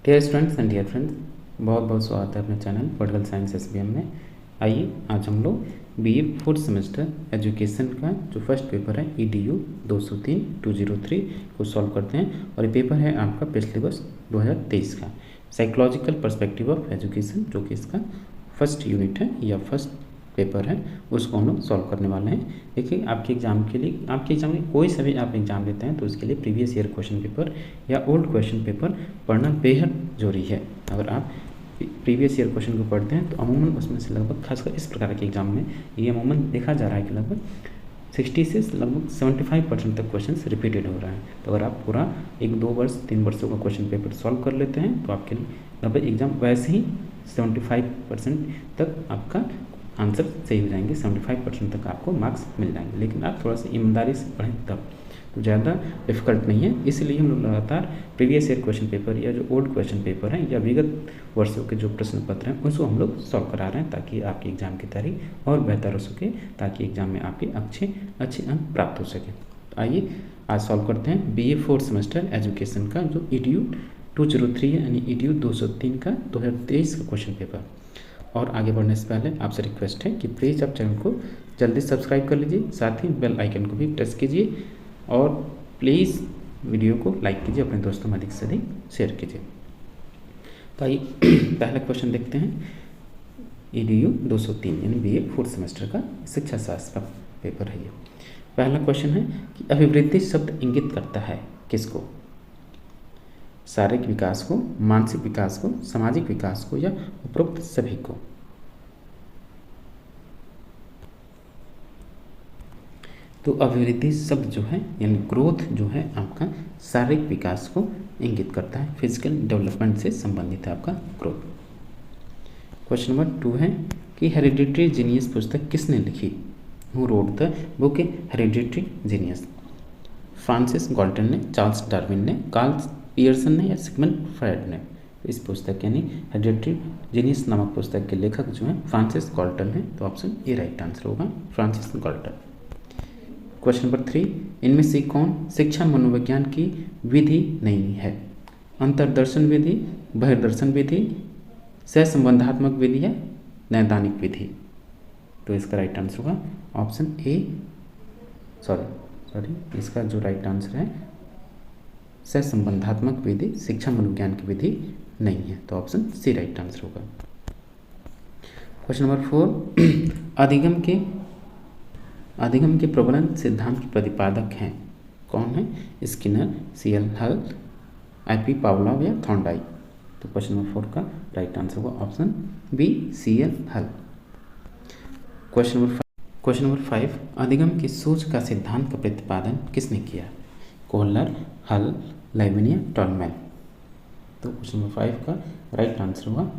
Dear students and dear friends, बहुत बहुत स्वागत है अपने चैनल पॉलिटिकल साइंस एसबीएम में। आइए आज हम लोग बीए फोर्थ सेमेस्टर एजुकेशन का जो फर्स्ट पेपर है EDU 203 को सॉल्व करते हैं। और ये पेपर है आपका पिछले वर्ष 2023 का साइकोलॉजिकल पर्सपेक्टिव ऑफ एजुकेशन, जो कि इसका फर्स्ट यूनिट है या फर्स्ट पेपर है, उसको हम लोग सॉल्व करने वाले हैं। देखिए, आपके एग्जाम के लिए, आपके एग्जाम में कोई सा भी आप एग्जाम देते हैं तो उसके लिए प्रीवियस ईयर क्वेश्चन पेपर या ओल्ड क्वेश्चन पेपर पढ़ना बेहद जरूरी है। अगर आप प्रीवियस ईयर क्वेश्चन को पढ़ते हैं तो अमूमन उसमें से लगभग, खासकर इस प्रकार के एग्जाम में ये अमूमन देखा जा रहा है कि लगभग 60 से लगभग 75% तक क्वेश्चन रिपीटेड हो रहा है। तो अगर आप पूरा 1-2 वर्ष 3 वर्षों का क्वेश्चन पेपर सॉल्व कर लेते हैं तो आपके लगभग एग्जाम वैसे ही 75% तक आपका आंसर सही हो जाएंगे, 75% तक आपको मार्क्स मिल जाएंगे। लेकिन आप थोड़ा सा ईमानदारी से पढ़ें तब, तो ज़्यादा डिफिकल्ट नहीं है। इसलिए हम लोग लगातार प्रीवियस ईयर क्वेश्चन पेपर या जो ओल्ड क्वेश्चन पेपर हैं या विगत वर्षों के जो प्रश्न पत्र हैं उसको हम लोग सॉल्व करा रहे हैं, ताकि आपकी एग्जाम की तैयारी और बेहतर हो सके, ताकि एग्जाम में आपके अच्छे अंक प्राप्त हो सके। तो आइए आज सॉल्व करते हैं बीए फोर्थ सेमेस्टर एजुकेशन का जो EDU 203 यानी EDU 203 का 2023 का क्वेश्चन पेपर। और आगे बढ़ने से पहले आपसे रिक्वेस्ट है कि प्लीज़ आप चैनल को जल्दी सब्सक्राइब कर लीजिए, साथ ही बेल आइकन को भी प्रेस कीजिए और प्लीज़ वीडियो को लाइक कीजिए, अपने दोस्तों में अधिक से अधिक शेयर कीजिए। तो आइए पहला क्वेश्चन देखते हैं। EDU 203 यानी बीए फोर्थ सेमेस्टर का शिक्षा शास्त्र का पेपर है ये। पहला क्वेश्चन है कि अभिवृद्धि शब्द इंगित करता है किसको? शारीरिक विकास को, मानसिक विकास को, सामाजिक विकास को या उपरोक्त सभी को? तो अभिवृद्धि शब्द जो है यानी ग्रोथ जो है आपका शारीरिक विकास को इंगित करता है, फिजिकल डेवलपमेंट से संबंधित है आपका ग्रोथ। क्वेश्चन नंबर 2 है कि हेरिडिटरी जीनियस पुस्तक किसने लिखी? Who wrote the book hereditary genius? Francis Galton ने, चार्ल्स डार्विन ने, कार्ल पियर्सन ने या सिगमंड फ्रायड ने? इस पुस्तक यानी हेरिडिटरी जीनियस नामक पुस्तक के लेखक जो हैं फ्रांसिस गॉल्टन है। तो ऑप्शन ए राइट आंसर होगा, फ्रांसिस गॉल्टन। क्वेश्चन नंबर 3, इनमें से कौन शिक्षा मनोविज्ञान की विधि नहीं है? अंतर्दर्शन विधि, बहिर्दर्शन विधि, सहसंबंधात्मक विधि या नैदानिक विधि? तो इसका राइट आंसर होगा ऑप्शन ए, सॉरी इसका जो राइट आंसर है सहसंबंधात्मक विधि शिक्षा मनोविज्ञान की विधि नहीं है। तो ऑप्शन सी राइट आंसर होगा। क्वेश्चन नंबर 4, अधिगम के प्रबलन सिद्धांत के प्रतिपादक हैं कौन है? स्किनर, CL हल, IP पावलोव या थॉर्नडाइक? तो क्वेश्चन नंबर 4 का राइट आंसर होगा ऑप्शन बी, CL हल। क्वेश्चन नंबर 5, अधिगम की सोच का सिद्धांत का प्रतिपादन किसने किया? कोहलर, हल, लेविन या टॉलमैन? तो क्वेश्चन नंबर 5 का राइट आंसर होगा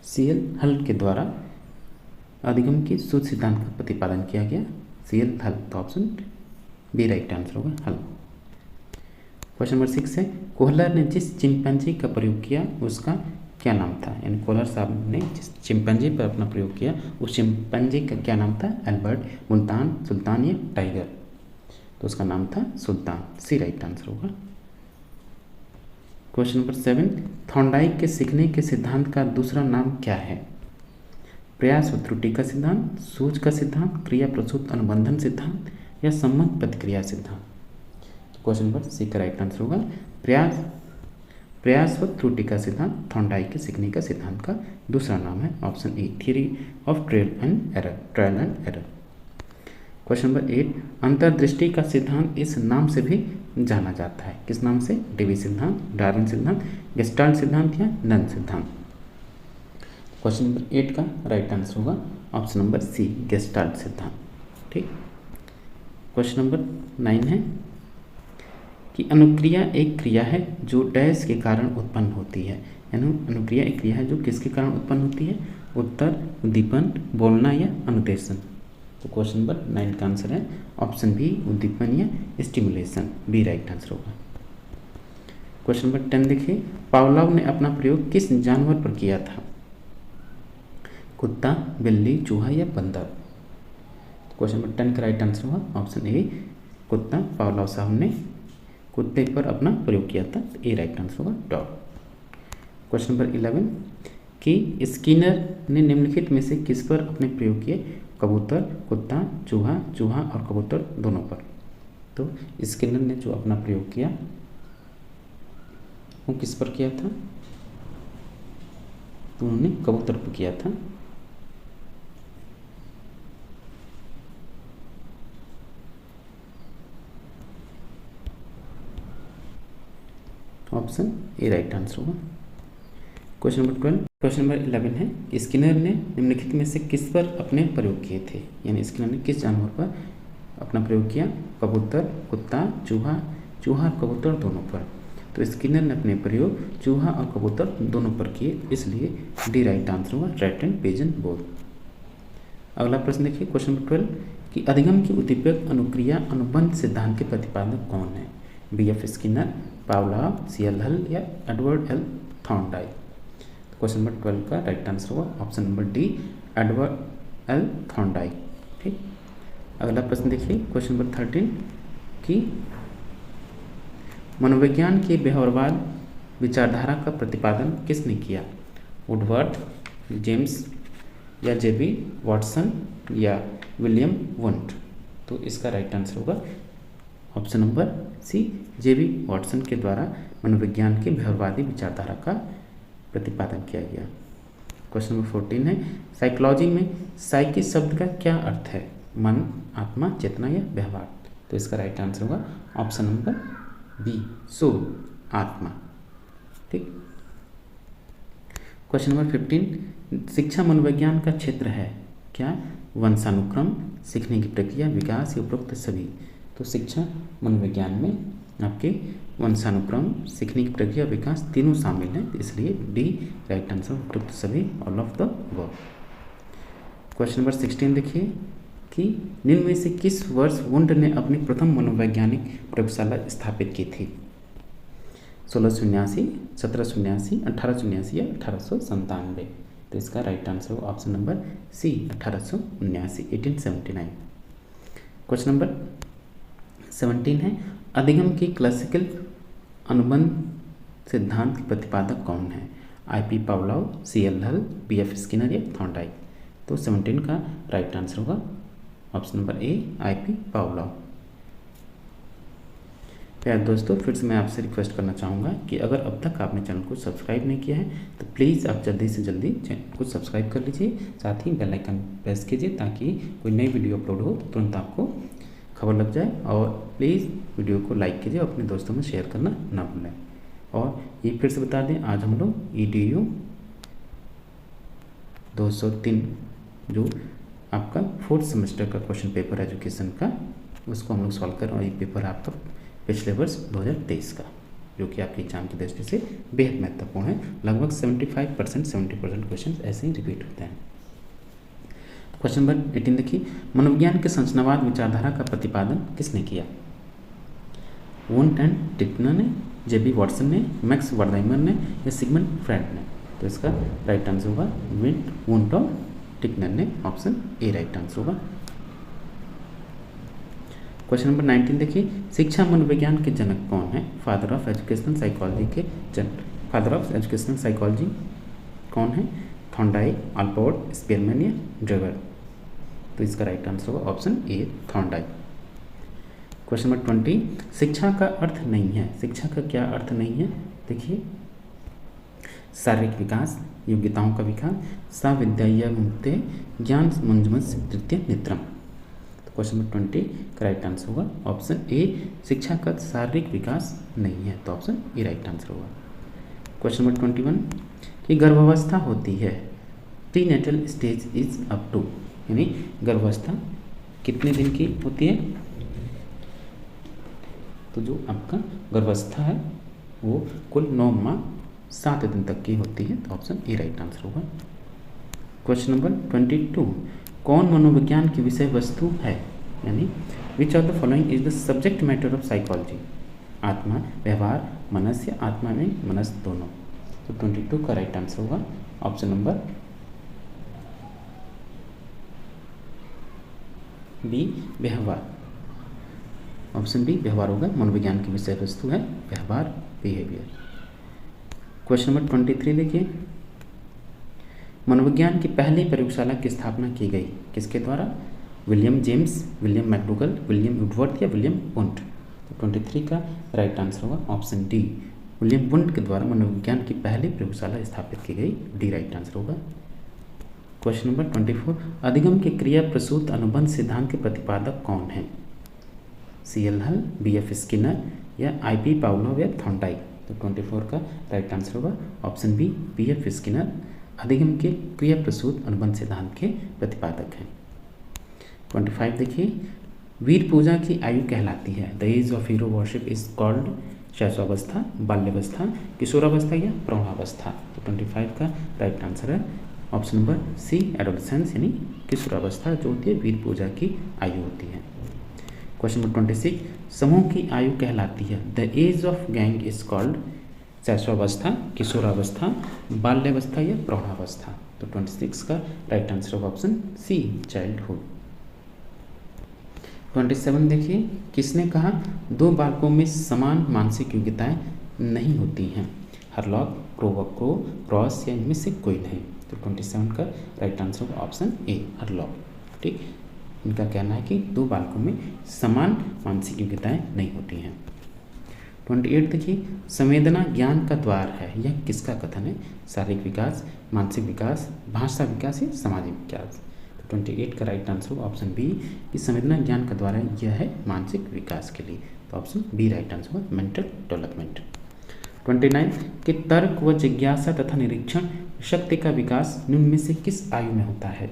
CL हल के द्वारा अधिगम की सोच सिद्धांत का प्रतिपादन किया गया, CL हल। तो ऑप्शन बी राइट आंसर होगा, हल। क्वेश्चन नंबर 6 है कोहलर ने जिस चिंपैंजी का प्रयोग किया उसका क्या नाम था? यानी कोहलर साहब ने जिस चिंपैंजी पर अपना प्रयोग किया उस चिंपैंजी का क्या नाम था? एल्बर्ट, मुल्तान, सुल्तान या टाइगर? तो उसका नाम था सुल्तान, सी राइट आंसर होगा। क्वेश्चन नंबर 7, थॉर्नडाइक के सीखने के सिद्धांत का दूसरा नाम क्या है? प्रयास व त्रुटि का सिद्धांत, सूझ का सिद्धांत, क्रिया प्रसूत अनुबंधन सिद्धांत या संबंध प्रतिक्रिया सिद्धांत? तो क्वेश्चन नंबर सी का राइट आंसर होगा प्रयास व त्रुटि का सिद्धांत थॉर्नडाइक के सीखने का सिद्धांत का दूसरा नाम है, option A, theory of trial and error. Question number 8, अंतर्दृष्टि का सिद्धांत इस नाम से भी जाना जाता है, किस नाम से? डेवी सिद्धांत, डार्विन सिद्धांत, गेस्टाल्ट सिद्धांत या नन सिद्धांत? क्वेश्चन नंबर 8 का राइट आंसर होगा ऑप्शन नंबर सी, गेस्टाल्ट सिद्धांत। ठीक। क्वेश्चन नंबर 9 है कि अनुक्रिया एक क्रिया है जो डैश के कारण उत्पन्न होती है। यानी अनुक्रिया एक क्रिया है जो किसके कारण उत्पन्न होती है? उत्तर, उद्दीपन, बोलना या अनुदेशन? तो क्वेश्चन नंबर 9 का आंसर है ऑप्शन बी, उद्दीपन या स्टिमुलेशन, बी राइट आंसर होगा। क्वेश्चन नंबर 10 देखिए, पावलोव ने अपना प्रयोग किस जानवर पर किया था? कुत्ता, बिल्ली, चूहा या बंदर? क्वेश्चन नंबर 10 का राइट आंसर होगा ऑप्शन ए, कुत्ता। पावलोव साहब ने कुत्ते पर अपना प्रयोग किया था, तो ए राइट आंसर होगा डॉग। क्वेश्चन नंबर 11 कि स्किनर ने निम्नलिखित में से किस पर अपने प्रयोग किए? कबूतर, कुत्ता, चूहा, चूहा और कबूतर दोनों पर। तो स्किनर ने जो अपना प्रयोग किया वो किस पर किया था? तो उन्होंने कबूतर पर किया था। ऑप्शन ए राइट आंसर होगा। क्वेश्चन नंबर 12 क्वेश्चन नंबर 11 है स्किनर ने निम्नलिखित में से किस पर अपने प्रयोग किए थे? यानी स्किनर ने किस जानवर पर अपना प्रयोग किया? कबूतर, कुत्ता, चूहा, चूहा और कबूतर दोनों पर। तो स्किनर ने अपने प्रयोग चूहा और कबूतर दोनों पर किए, इसलिए डी राइट आंसर होगा, रैट एंड पिजन बोथ। अगला प्रश्न देखिए क्वेश्चन नंबर 12 कि अधिगम की उद्दीपक अनुक्रिया अनुबंध सिद्धांत के प्रतिपादक कौन है? B F Skinner, Pavlov, C L Hull या Edward L Thorndike. Question number 12 का राइट आंसर होगा option number D, Edward L Thorndike. ठीक, अगला प्रश्न देखिए क्वेश्चन नंबर 13 कि मनोविज्ञान की व्यवहारवाद विचारधारा का प्रतिपादन किसने किया? वुडवर्थ, जेम्स या जेबी वॉटसन या विलियम वुंट। तो इसका राइट आंसर होगा ऑप्शन नंबर सी, जेबी वॉटसन के द्वारा मनोविज्ञान की व्यवहारवादी विचारधारा का प्रतिपादन किया गया। क्वेश्चन नंबर 14 है साइकोलॉजी में साइकी शब्द का क्या अर्थ है? मन, आत्मा, चेतना या व्यवहार। तो इसका राइट आंसर होगा ऑप्शन नंबर बी, सोल, आत्मा। ठीक, क्वेश्चन नंबर 15 शिक्षा मनोविज्ञान का क्षेत्र है क्या? वंशानुक्रम, सीखने की प्रक्रिया, विकास या उपरोक्त सभी। तो शिक्षा मनोविज्ञान में आपके वंशानुक्रम, सीखने की प्रक्रिया, विकास तीनों शामिल हैं, इसलिए डी राइट आंसर, उपरोक्त सभी, all of the above. Question number 16 देखिए कि निम्न में से किस वर्ष वुंट ने अपनी प्रथम मनोवैज्ञानिक प्रयोगशाला स्थापित की थी? 1679, 1779, 1879 या 1897। तो इसका राइट आंसर हो option number C, 1879, 1879। Question number 17 है अधिगम की क्लासिकल अनुबंध सिद्धांत के प्रतिपादक कौन है? आई.पी. पावलोव, सी एल हल, बी एफ स्किनर या थॉर्नडाइक। तो 17 का राइट आंसर होगा option number A, IP. Pavlov. प्यारे दोस्तों, फिर से मैं आपसे रिक्वेस्ट करना चाहूँगा कि अगर अब तक आपने चैनल को सब्सक्राइब नहीं किया है तो प्लीज़ आप जल्दी से जल्दी चैनल को सब्सक्राइब कर लीजिए, साथ ही बेल आइकन प्रेस कीजिए ताकि कोई नई वीडियो अपलोड हो तो तुरंत आपको खबर लग जाए। और प्लीज़ वीडियो को लाइक कीजिए और अपने दोस्तों में शेयर करना ना भूलें। और ये फिर से बता दें, आज हम लोग EDU 203 जो आपका 4th सेमेस्टर का क्वेश्चन पेपर एजुकेशन का, उसको हम लोग सॉल्व कर रहे हैं। और ये पेपर आपका पिछले वर्ष 2023 का, जो कि आपके एग्जाम की दृष्टि से बेहद महत्वपूर्ण है। लगभग 75% 70% क्वेश्चन ऐसे ही रिपीट होते हैं। क्वेश्चन नंबर 18 देखिए मनोविज्ञान के संरचनावाद विचारधारा का प्रतिपादन किसने किया? वुंट एंड टिटनर ने, जेबी वॉटसन ने, मैक्स वर्दाइमर ने या सिगमंड फ्रायड ने। तो इसका राइट आंसर होगा वुंट और टिटनर ने, ऑप्शन ए राइट आंसर होगा। क्वेश्चन नंबर 19 देखिए शिक्षा मनोविज्ञान के जनक कौन है? फादर ऑफ एजुकेशनल साइकोलॉजी के फादर ऑफ एजुकेशनल साइकोलॉजी कौन है? थॉर्नडाइक, अल्पोर्ट, स्पीयरमैन या ड्रेवर। तो इसका राइट आंसर होगा ऑप्शन ए, थॉर्नडाइक। क्वेश्चन नंबर 20 शिक्षा का अर्थ नहीं है। शिक्षा का क्या अर्थ नहीं है? देखिए शारीरिक विकास, योग्यताओं का विकास, सा विद्या मुक्ते, ज्ञान मंजमस तृतीय नेत्रम। तो क्वेश्चन नंबर 20 का राइट आंसर होगा ऑप्शन ए, शिक्षा का शारीरिक विकास नहीं है, तो ऑप्शन ए राइट आंसर होगा। क्वेश्चन नंबर 21 कि गर्भावस्था होती है, prenatal stage is up to, यानी गर्भावस्था कितने दिन की होती है? तो जो आपका गर्भावस्था है वो कुल 9 माह 7 दिन तक की होती है, तो ऑप्शन ए राइट आंसर होगा। क्वेश्चन नंबर 22 कौन मनोविज्ञान की विषय वस्तु है? यानी which of the following is the subject matter of psychology? आत्मा, व्यवहार, मनस या आत्मा में मनस दोनों। तो 22 का राइट आंसर होगा ऑप्शन नंबर बी, व्यवहार। ऑप्शन बी व्यवहार होगा। मनोविज्ञान की विषय वस्तु है व्यवहार, बिहेवियर। क्वेश्चन नंबर 23 देखिए, मनोविज्ञान की पहली प्रयोगशाला की स्थापना की गई किसके द्वारा? William James, William McDougall, William Woodworth या विलियम वुंट? तो 23 का राइट आंसर होगा ऑप्शन डी, विलियम वुंट के द्वारा मनोविज्ञान की पहली प्रयोगशाला स्थापित की गई, डी राइट आंसर होगा। क्वेश्चन नंबर 24, अधिगम के क्रिया प्रसूत अनुबंध सिद्धांत के प्रतिपादक कौन है? CL हल, BF स्किनर या IP पावलोव या थॉर्नडाइक? तो 24 का राइट आंसर होगा ऑप्शन बी, BF स्किनर अधिगम के क्रिया प्रसूत अनुबंध सिद्धांत के प्रतिपादक हैं। 25 देखिए, वीर पूजा की आयु कहलाती है? The age of hero worship is called शैशवावस्था, बाल्यावस्था, किशोरावस्था या प्रौढ़ावस्था? तो 25 का राइट आंसर है ऑप्शन नंबर सी, एडोलेसेंस यानी किशोरावस्था जो होती है वीर पूजा की आयु होती है। क्वेश्चन नंबर 26, समूह की आयु कहलाती है? The age of gang is called शैशवावस्था, किशोरावस्था, बाल्यावस्था या प्रौढ़ावस्था? तो 26 का राइट आंसर होगा ऑप्शन सी, चाइल्डहुड। 27 देखिए, किसने कहा दो बालकों में समान मानसिक योग्यताएं नहीं होती हैं? हरलॉक, क्रोवको, रॉस या इनमें से कोई नहीं? तो 27 का राइट आंसर होगा ऑप्शन ए, हरलॉक। ठीक, इनका कहना है कि दो बालकों में समान मानसिक योग्यताएं नहीं होती हैं। 28 देखिए, संवेदना ज्ञान का द्वार है, यह किसका कथन है? शारीरिक विकास, मानसिक विकास, भाषा विकास या सामाजिक विकास? तो 28 का राइट आंसर होगा ऑप्शन बी, कि संवेदना ज्ञान का द्वार है, यह है मानसिक विकास के लिए। तो ऑप्शन बी राइट आंसर होगा, मेंटल डेवलपमेंट। 29 कि तर्क व जिज्ञासा तथा निरीक्षण शक्ति का विकास निम्न में से किस आयु में होता है?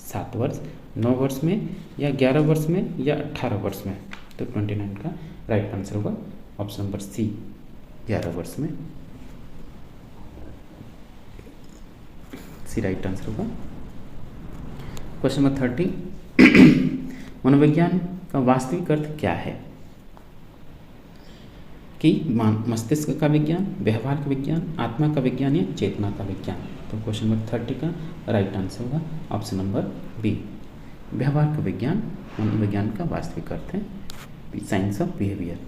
7 वर्ष, 9 वर्ष में या 11 वर्ष में या 18 वर्ष में? तो 29 का राइट आंसर होगा ऑप्शन नंबर सी, 11 वर्ष में, सी राइट आंसर होगा। क्वेश्चन नंबर 30, मनोविज्ञान का वास्तविक अर्थ क्या है? कि मस्तिष्क का विज्ञान, व्यवहार का विज्ञान, आत्मा का विज्ञान या चेतना का विज्ञान? तो क्वेश्चन नंबर 30 का राइट आंसर होगा ऑप्शन नंबर बी, व्यवहार का विज्ञान मनोविज्ञान का वास्तविक अर्थ है, science of behaviour.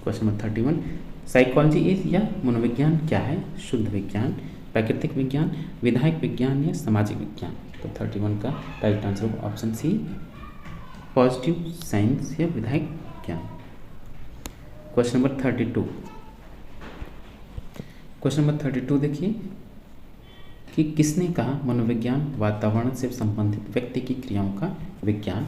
Question number 31, psychology is या मनोविज्ञान क्या है? शुद्ध विज्ञान, प्राकृतिक विज्ञान, विधायक विज्ञान या सामाजिक विज्ञान? तो 31 का राइट आंसर होगा ऑप्शन सी, पॉजिटिव साइंस या विधायक विज्ञान। क्वेश्चन नंबर 32, क्वेश्चन नंबर 32 देखिए, कि किसने कहा मनोविज्ञान वातावरण से संबंधित व्यक्ति की क्रियाओं का विज्ञान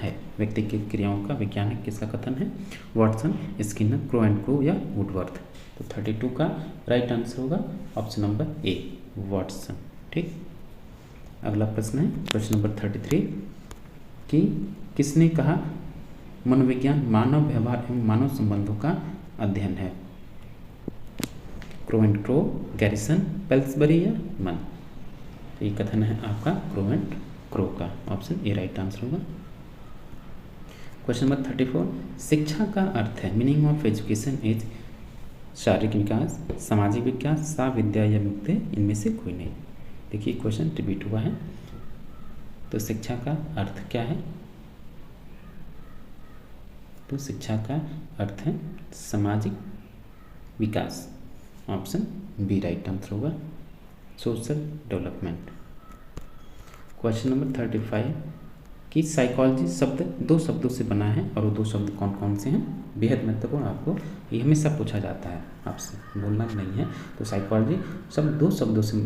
है? व्यक्ति की क्रियाओं का विज्ञान है, किसका कथन है? Watson, Skinner, crow and crow या वुडवर्थ? तो 32 का राइट आंसर होगा ऑप्शन नंबर ए, वॉटसन। ठीक, अगला प्रश्न है क्वेश्चन नंबर 33, कि किसने कहा मनोविज्ञान मानव व्यवहार एवं मानव संबंधों का अध्ययन है? क्रो एंड क्रो, गैरिसन, पेल्सबरी या मन? तो ये कथन है आपका क्रो एंड क्रो का, ऑप्शन ए राइट आंसर होगा। क्वेश्चन नंबर 34, शिक्षा का अर्थ है? मीनिंग ऑफ एजुकेशन इज शारीरिक विकास, सामाजिक विकास, सा विद्या या मुक्ति, इनमें से कोई नहीं? देखिए क्वेश्चन रिपीट हुआ है, तो शिक्षा का अर्थ क्या है? तो शिक्षा का अर्थ है सामाजिक विकास, ऑप्शन बी राइट आंसर होगा, सोशल डेवलपमेंट। क्वेश्चन नंबर 35, कि साइकोलॉजी शब्द दो शब्दों से बना है और वो दो शब्द कौन कौन से हैं? बेहद महत्वपूर्ण, आपको ये हमेशा पूछा जाता है, आपसे बोलना नहीं है। तो साइकोलॉजी शब्द दो शब्दों से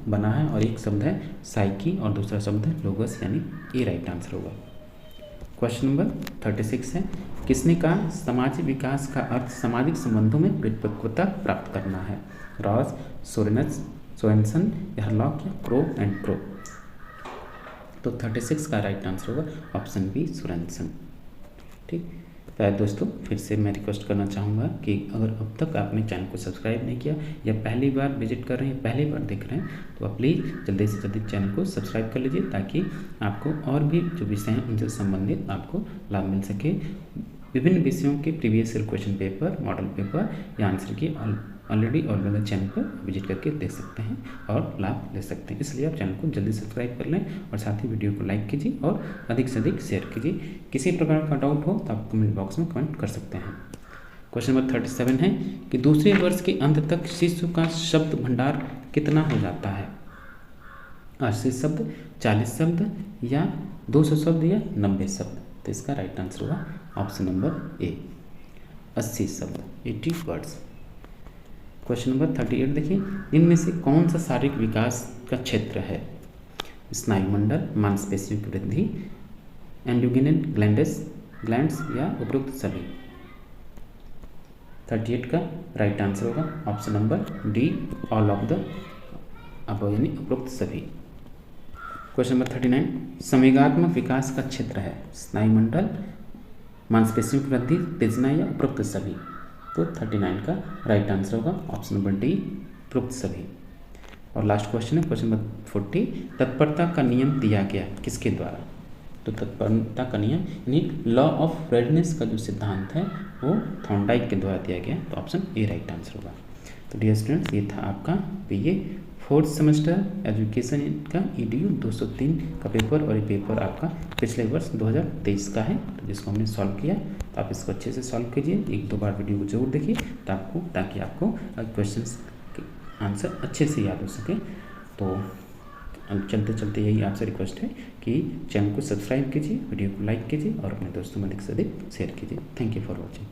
बना है और एक शब्द है साइकी और दूसरा शब्द है लोगस, यानी ए राइट आंसर होगा। क्वेश्चन नंबर 36 है, किसने कहा सामाजिक विकास का अर्थ सामाजिक संबंधों में परिपक्वता प्राप्त करना है? रॉस, सोरेनसन, हरलॉक या क्रो एंड क्रो? तो 36 का राइट आंसर होगा ऑप्शन बी, सोरेनसन। ठीक, प्यारे दोस्तों, फिर से मैं रिक्वेस्ट करना चाहूँगा कि अगर अब तक आपने चैनल को सब्सक्राइब नहीं किया या पहली बार विजिट कर रहे हैं, पहली बार देख रहे हैं, तो आप प्लीज़ जल्दी से जल्दी चैनल को सब्सक्राइब कर लीजिए, ताकि आपको और भी जो विषय हैं उनसे संबंधित आपको लाभ मिल सके। विभिन्न विषयों के previous year question paper, model paper या आंसर की ऑलरेडी अवेलेबल चैनल पर विजिट करके देख सकते हैं और लाभ ले सकते हैं। इसलिए आप चैनल को जल्दी सब्सक्राइब कर लें और साथ ही वीडियो को लाइक कीजिए और अधिक से अधिक शेयर कीजिए। किसी प्रकार का डाउट हो तो आप कमेंट बॉक्स में कमेंट कर सकते हैं। क्वेश्चन नंबर 37 है कि दूसरे वर्ष के अंत तक शिशु का शब्द भंडार कितना हो जाता है? 80 शब्द, 40 शब्द या 200 शब्द या 90 शब्द? तो इसका राइट आंसर होगा ऑप्शन नंबर ए, 80 शब्द, 80 वर्ड्स। क्वेश्चन नंबर 38 देखिए, इनमें से कौन सा शारीरिक विकास का क्षेत्र है? स्नायुमंडल, मांसपेशियों की वृद्धि, एंडोक्राइन ग्लैंड्स या उपरोक्त सभी? 38 का राइट आंसर होगा option number D, all of the above यानी उपरोक्त सभी। क्वेश्चन नंबर 39, संवेगात्मक विकास का क्षेत्र है स्नायुमंडल, मांसपेशियों की वृद्धि, तेजना या उपरोक्त सभी? तो 39 का राइट आंसर होगा ऑप्शन नंबर डी, उपरोक्त सभी। और लास्ट क्वेश्चन है क्वेश्चन नंबर 40, तत्परता का नियम दिया गया किसके द्वारा? तो तत्परता का नियम यानी लॉ ऑफ रेडनेस का जो सिद्धांत है वो थॉर्नडाइक के द्वारा दिया गया, तो ऑप्शन ए राइट आंसर होगा। तो डियर स्टूडेंट्स, ये था आपका बीए 4th सेमेस्टर एजुकेशन का EDU 203 का पेपर। और ये पेपर आपका पिछले वर्ष 2023 का है, तो जिसको हमने सॉल्व किया। तो आप इसको अच्छे से सॉल्व कीजिए, 1-2 बार वीडियो को जरूर देखिए ताकि आपको क्वेश्चंस के आंसर अच्छे से याद हो सके। तो चलते चलते यही आपसे रिक्वेस्ट है कि चैनल को सब्सक्राइब कीजिए, वीडियो को लाइक कीजिए और अपने दोस्तों में अधिक से अधिक शेयर कीजिए। Thank you for watching.